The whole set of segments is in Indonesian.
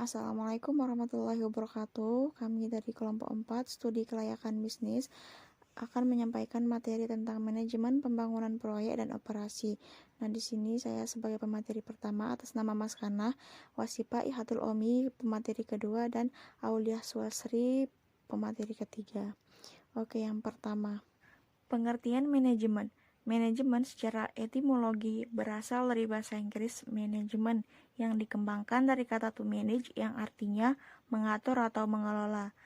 Assalamualaikum warahmatullahi wabarakatuh. Kami dari kelompok 4 studi kelayakan bisnis akan menyampaikan materi tentang manajemen pembangunan proyek dan operasi. Nah, di sini saya sebagai pemateri pertama atas nama Mas Kana, Wasipa Ihatul Omi pemateri kedua, dan Auliah Suasri pemateri ketiga. Oke, yang pertama, pengertian manajemen. Manajemen secara etimologi berasal dari bahasa Inggris manajemen yang dikembangkan dari kata to manage yang artinya mengatur atau mengelola.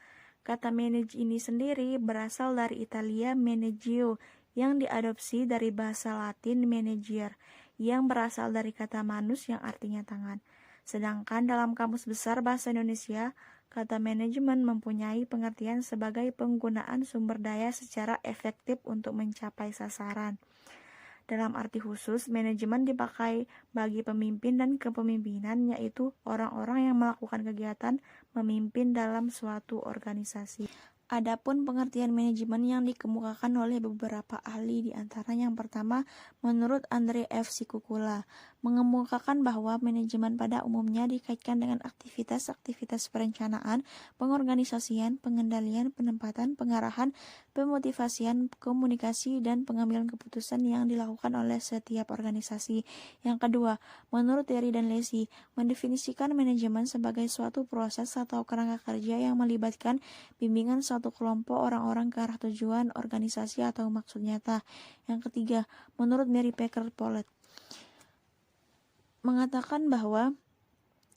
Kata manage ini sendiri berasal dari Italia managio yang diadopsi dari bahasa Latin manager yang berasal dari kata manus yang artinya tangan. Sedangkan dalam Kamus Besar Bahasa Indonesia, kata manajemen mempunyai pengertian sebagai penggunaan sumber daya secara efektif untuk mencapai sasaran. Dalam arti khusus, manajemen dipakai bagi pemimpin dan kepemimpinan, yaitu orang-orang yang melakukan kegiatan memimpin dalam suatu organisasi. Adapun pengertian manajemen yang dikemukakan oleh beberapa ahli, di antara yang pertama, menurut Andre F. Sikukula, mengemukakan bahwa manajemen pada umumnya dikaitkan dengan aktivitas-aktivitas perencanaan, pengorganisasian, pengendalian, penempatan, pengarahan, pemotivasian, komunikasi, dan pengambilan keputusan yang dilakukan oleh setiap organisasi. Yang kedua, menurut Terry dan Lacy, mendefinisikan manajemen sebagai suatu proses atau kerangka kerja yang melibatkan bimbingan suatu kelompok orang-orang ke arah tujuan, organisasi, atau maksud nyata. Yang ketiga, menurut Mary Baker Pollet, mengatakan bahwa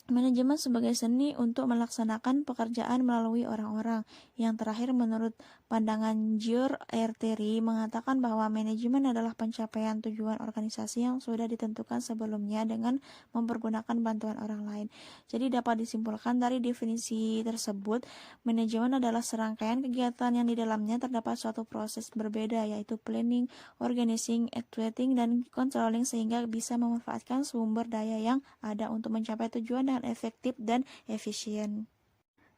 manajemen sebagai seni untuk melaksanakan pekerjaan melalui orang-orang. Yang terakhir, menurut pandangan George R. Terry, mengatakan bahwa manajemen adalah pencapaian tujuan organisasi yang sudah ditentukan sebelumnya dengan mempergunakan bantuan orang lain. Jadi dapat disimpulkan dari definisi tersebut, manajemen adalah serangkaian kegiatan yang di dalamnya terdapat suatu proses berbeda, yaitu planning, organizing, actuating, dan controlling, sehingga bisa memanfaatkan sumber daya yang ada untuk mencapai tujuan dengan efektif dan efisien.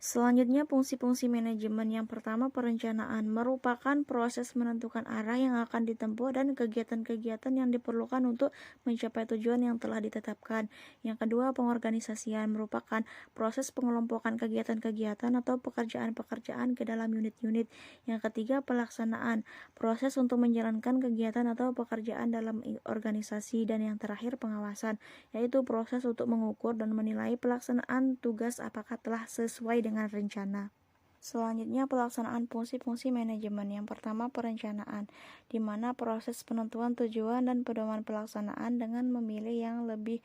Selanjutnya, fungsi-fungsi manajemen. Yang pertama, perencanaan merupakan proses menentukan arah yang akan ditempuh dan kegiatan-kegiatan yang diperlukan untuk mencapai tujuan yang telah ditetapkan. Yang kedua, pengorganisasian merupakan proses pengelompokan kegiatan-kegiatan atau pekerjaan-pekerjaan ke dalam unit-unit. Yang ketiga, pelaksanaan, proses untuk menjalankan kegiatan atau pekerjaan dalam organisasi. Dan yang terakhir, pengawasan, yaitu proses untuk mengukur dan menilai pelaksanaan tugas apakah telah sesuai dengan rencana. Selanjutnya, pelaksanaan fungsi-fungsi manajemen. Yang pertama, perencanaan, di mana proses penentuan tujuan dan pedoman pelaksanaan dengan memilih yang lebih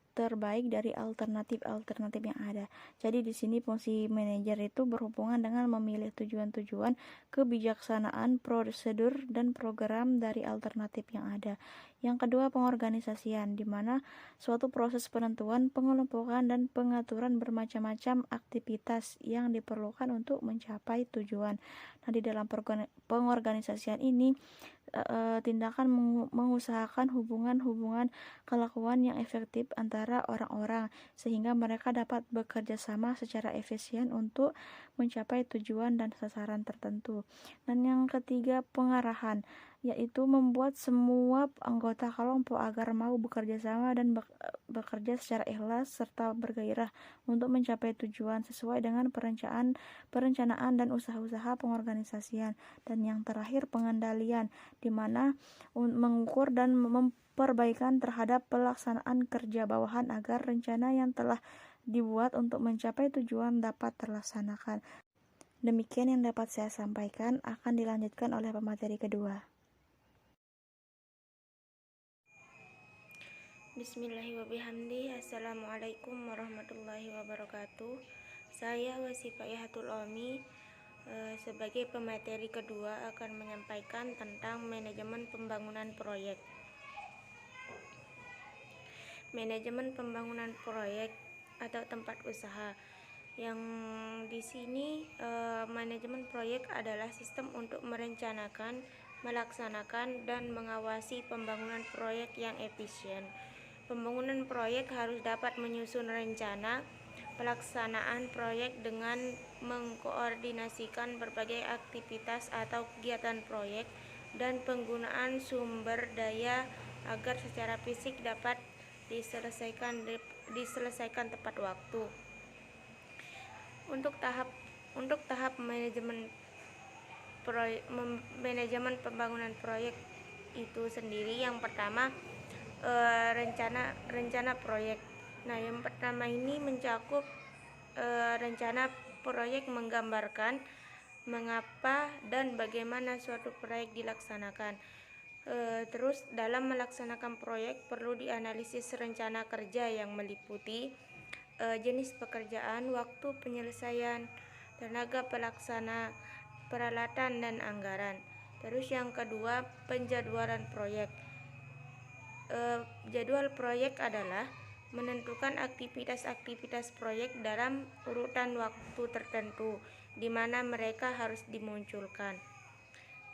terbaik dari alternatif-alternatif yang ada. Jadi di sini fungsi manajer itu berhubungan dengan memilih tujuan-tujuan, kebijaksanaan, prosedur, dan program dari alternatif yang ada. Yang kedua, pengorganisasian, di mana suatu proses penentuan, pengelompokan, dan pengaturan bermacam-macam aktivitas yang diperlukan untuk mencapai tujuan. Nah, di dalam pengorganisasian ini tindakan mengusahakan hubungan-hubungan kelakuan yang efektif antara orang-orang sehingga mereka dapat bekerja sama secara efisien untuk mencapai tujuan dan sasaran tertentu. Dan yang ketiga, pengarahan, yaitu membuat semua anggota kelompok agar mau bekerja sama dan bekerja secara ikhlas serta bergairah untuk mencapai tujuan sesuai dengan perencanaan dan usaha-usaha pengorganisasian. Dan yang terakhir, pengendalian, di mana mengukur dan memperbaikan terhadap pelaksanaan kerja bawahan agar rencana yang telah dibuat untuk mencapai tujuan dapat terlaksanakan. Demikian yang dapat saya sampaikan, akan dilanjutkan oleh pemateri kedua. Bismillahirrahmanirrahim. Assalamualaikum warahmatullahi wabarakatuh. Saya Wasifa Ihatul Omi sebagai pemateri kedua akan menyampaikan tentang manajemen pembangunan proyek. Manajemen pembangunan proyek atau tempat usaha. Yang di sini manajemen proyek adalah sistem untuk merencanakan, melaksanakan, dan mengawasi pembangunan proyek yang efisien. Pembangunan proyek harus dapat menyusun rencana pelaksanaan proyek dengan mengkoordinasikan berbagai aktivitas atau kegiatan proyek dan penggunaan sumber daya agar secara fisik dapat diselesaikan tepat waktu. Untuk tahap manajemen pembangunan proyek itu sendiri, yang pertama rencana proyek. Nah, yang pertama ini mencakup rencana proyek, menggambarkan mengapa dan bagaimana suatu proyek dilaksanakan. Terus dalam melaksanakan proyek perlu dianalisis rencana kerja yang meliputi jenis pekerjaan, waktu penyelesaian, tenaga pelaksana, peralatan, dan anggaran. Terus yang kedua, penjadwalan proyek. Jadwal proyek adalah menentukan aktivitas-aktivitas proyek dalam urutan waktu tertentu di mana mereka harus dimunculkan.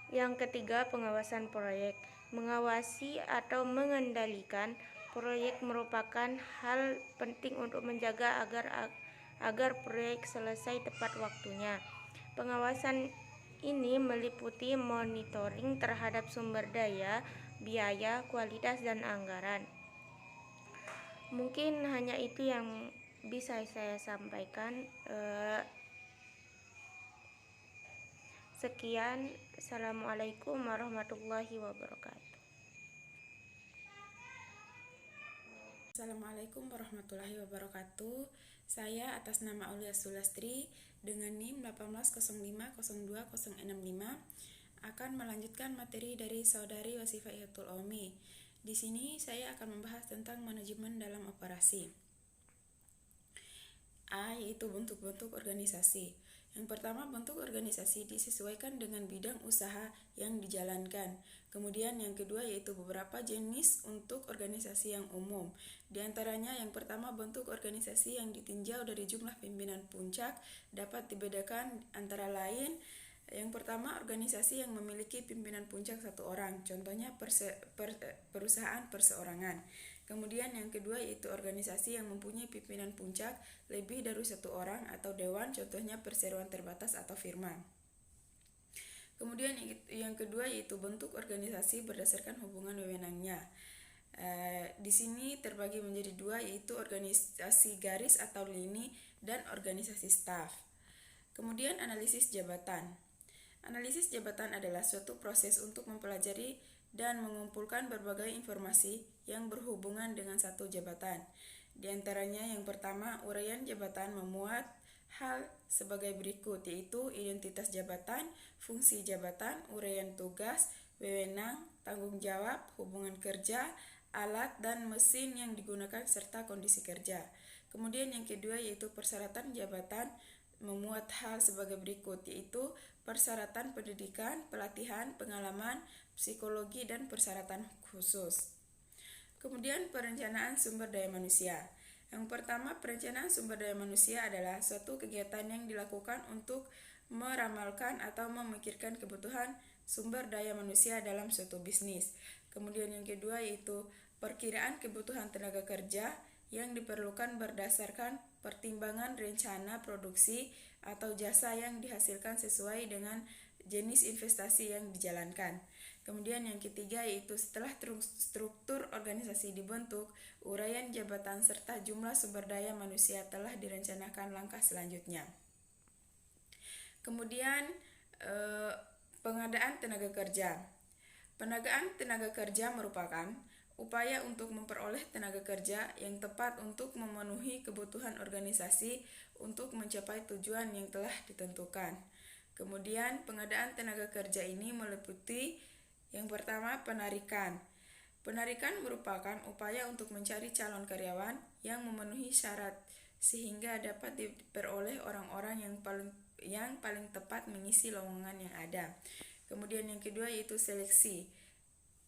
Yang ketiga, pengawasan proyek. Mengawasi atau mengendalikan proyek merupakan hal penting untuk menjaga agar proyek selesai tepat waktunya. Pengawasan ini meliputi monitoring terhadap sumber daya, biaya, kualitas, dan anggaran. Mungkin hanya itu yang bisa saya sampaikan. Sekian. Assalamualaikum warahmatullahi wabarakatuh. Assalamualaikum warahmatullahi wabarakatuh. Saya atas nama Aulia Sulastri dengan NIM 180502065 akan melanjutkan materi dari Saudari Wasifah Ihatul Omi. Di sini saya akan membahas tentang manajemen dalam operasi. A, yaitu bentuk-bentuk organisasi. Yang pertama, bentuk organisasi disesuaikan dengan bidang usaha yang dijalankan. Kemudian yang kedua yaitu beberapa jenis untuk organisasi yang umum. Di antaranya yang pertama, bentuk organisasi yang ditinjau dari jumlah pimpinan puncak dapat dibedakan antara lain. Yang pertama, organisasi yang memiliki pimpinan puncak satu orang, contohnya perusahaan perseorangan. Kemudian yang kedua yaitu organisasi yang mempunyai pimpinan puncak lebih dari satu orang atau dewan, contohnya perseroan terbatas atau firma. Kemudian yang kedua yaitu bentuk organisasi berdasarkan hubungan wewenangnya. Di sini terbagi menjadi dua, yaitu organisasi garis atau lini dan organisasi staf. Kemudian analisis jabatan. Analisis jabatan adalah suatu proses untuk mempelajari dan mengumpulkan berbagai informasi yang berhubungan dengan satu jabatan. Di antaranya yang pertama, uraian jabatan memuat hal sebagai berikut, yaitu identitas jabatan, fungsi jabatan, uraian tugas, wewenang, tanggung jawab, hubungan kerja, alat dan mesin yang digunakan, serta kondisi kerja. Kemudian yang kedua yaitu persyaratan jabatan memuat hal sebagai berikut, yaitu persyaratan pendidikan, pelatihan, pengalaman, psikologi, dan persyaratan khusus. Kemudian perencanaan sumber daya manusia. Yang pertama, perencanaan sumber daya manusia adalah suatu kegiatan yang dilakukan untuk meramalkan atau memikirkan kebutuhan sumber daya manusia dalam suatu bisnis. Kemudian yang kedua yaitu perkiraan kebutuhan tenaga kerja yang diperlukan berdasarkan pertimbangan rencana produksi atau jasa yang dihasilkan sesuai dengan jenis investasi yang dijalankan. Kemudian yang ketiga yaitu setelah struktur organisasi dibentuk, uraian jabatan serta jumlah sumber daya manusia telah direncanakan langkah selanjutnya. Kemudian pengadaan tenaga kerja. Pengadaan tenaga kerja merupakan upaya untuk memperoleh tenaga kerja yang tepat untuk memenuhi kebutuhan organisasi untuk mencapai tujuan yang telah ditentukan. Kemudian pengadaan tenaga kerja ini meliputi yang pertama, penarikan. Penarikan merupakan upaya untuk mencari calon karyawan yang memenuhi syarat sehingga dapat diperoleh orang-orang yang paling tepat mengisi lowongan yang ada. Kemudian yang kedua yaitu seleksi.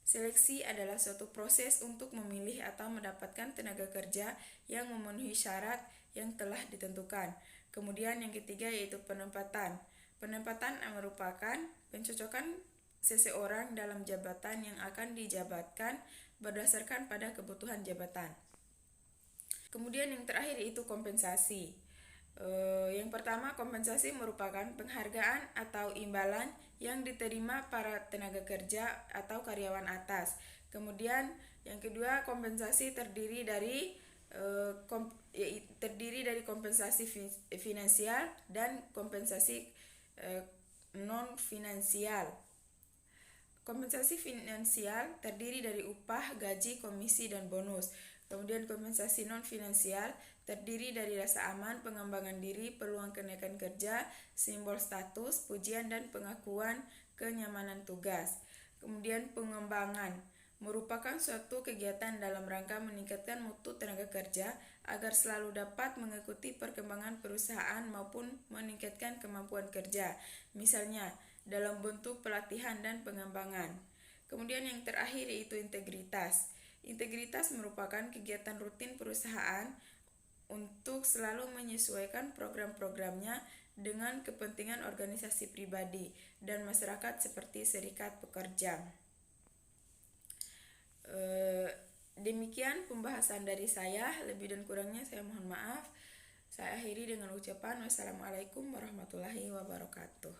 Seleksi adalah suatu proses untuk memilih atau mendapatkan tenaga kerja yang memenuhi syarat yang telah ditentukan. Kemudian yang ketiga yaitu penempatan. Penempatan merupakan pencocokan seseorang dalam jabatan yang akan dijabatkan berdasarkan pada kebutuhan jabatan. Kemudian yang terakhir yaitu kompensasi. Yang pertama, kompensasi merupakan penghargaan atau imbalan yang diterima para tenaga kerja atau karyawan atas. Kemudian yang kedua, kompensasi terdiri dari terdiri dari kompensasi finansial dan kompensasi non finansial. Kompensasi finansial terdiri dari upah, gaji, komisi, dan bonus. Kemudian kompensasi non finansial terdiri dari rasa aman, pengembangan diri, peluang kenaikan kerja, simbol status, pujian, dan pengakuan kenyamanan tugas. Kemudian pengembangan merupakan suatu kegiatan dalam rangka meningkatkan mutu tenaga kerja agar selalu dapat mengikuti perkembangan perusahaan maupun meningkatkan kemampuan kerja, misalnya dalam bentuk pelatihan dan pengembangan. Kemudian yang terakhir yaitu integritas. Integritas merupakan kegiatan rutin perusahaan untuk selalu menyesuaikan program-programnya dengan kepentingan organisasi pribadi dan masyarakat seperti serikat pekerja. Demikian pembahasan dari saya, lebih dan kurangnya saya mohon maaf. Saya akhiri dengan ucapan wassalamualaikum warahmatullahi wabarakatuh.